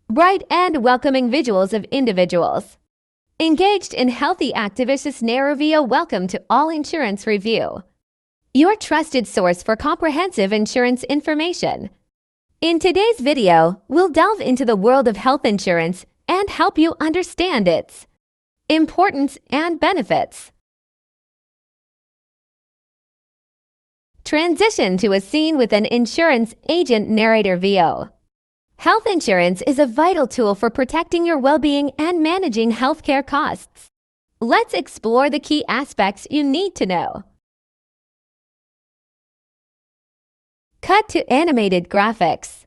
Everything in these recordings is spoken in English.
bright and welcoming visuals of individuals. Engaged in healthy activists narrative. Welcome to All Insurance Review, your trusted source for comprehensive insurance information. In today's video, we'll delve into the world of health insurance and help you understand its importance and benefits. Transition to a scene with an insurance agent narrator VO. Health insurance is a vital tool for protecting your well-being and managing healthcare costs. Let's explore the key aspects you need to know. Cut to animated graphics.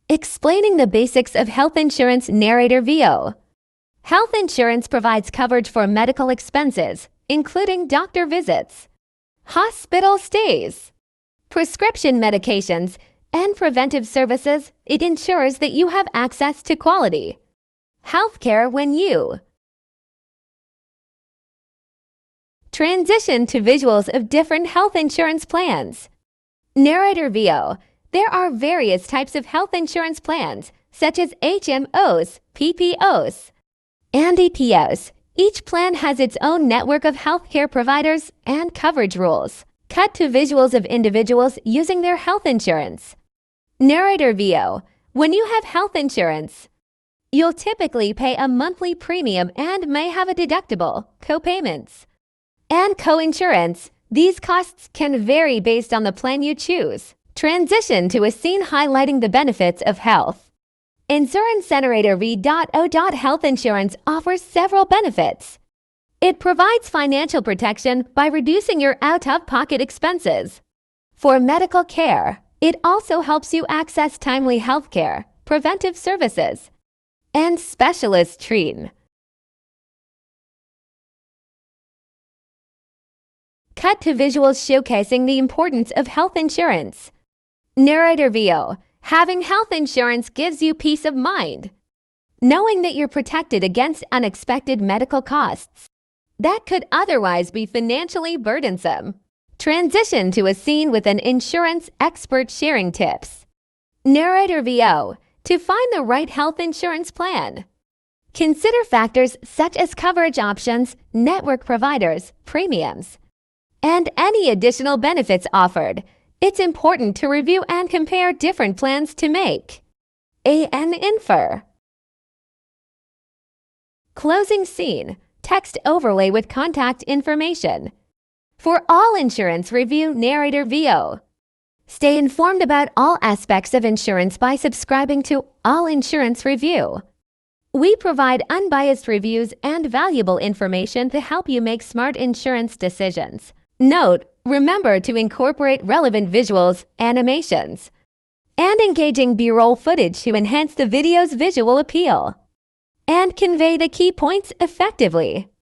Explaining the basics of health insurance narrator VO. Health insurance provides coverage for medical expenses, including doctor visits, hospital stays, prescription medications, and preventive services. It ensures that you have access to quality healthcare when you transition to visuals of different health insurance plans. Narrator VO. There are various types of health insurance plans, such as HMOs, PPOs, and EPOs. Each plan has its own network of healthcare providers and coverage rules. Cut to visuals of individuals using their health insurance. Narrator VO. When you have health insurance, you'll typically pay a monthly premium and may have a deductible, co-payments, and co-insurance. These costs can vary based on the plan you choose. Transition to a scene highlighting the benefits of health. insuranceindustry. Health insurance offers several benefits. It provides financial protection by reducing your out-of-pocket expenses for medical care. It also helps you access timely health care, preventive services, and specialist treatment. Cut to visuals showcasing the importance of health insurance. Narrator VO. Having health insurance gives you peace of mind, knowing that you're protected against unexpected medical costs that could otherwise be financially burdensome. Transition to a scene with an insurance expert sharing tips. Narrator VO. To find the right health insurance plan, consider factors such as coverage options, network providers, premiums, and any additional benefits offered. It's important to review and compare different plans to make an infer. Closing scene. Text overlay with contact information. For All Insurance Review Narrator VO. Stay informed about all aspects of insurance by subscribing to All Insurance Review. We provide unbiased reviews and valuable information to help you make smart insurance decisions. Note: remember to incorporate relevant visuals, animations, and engaging B-roll footage to enhance the video's visual appeal and convey the key points effectively.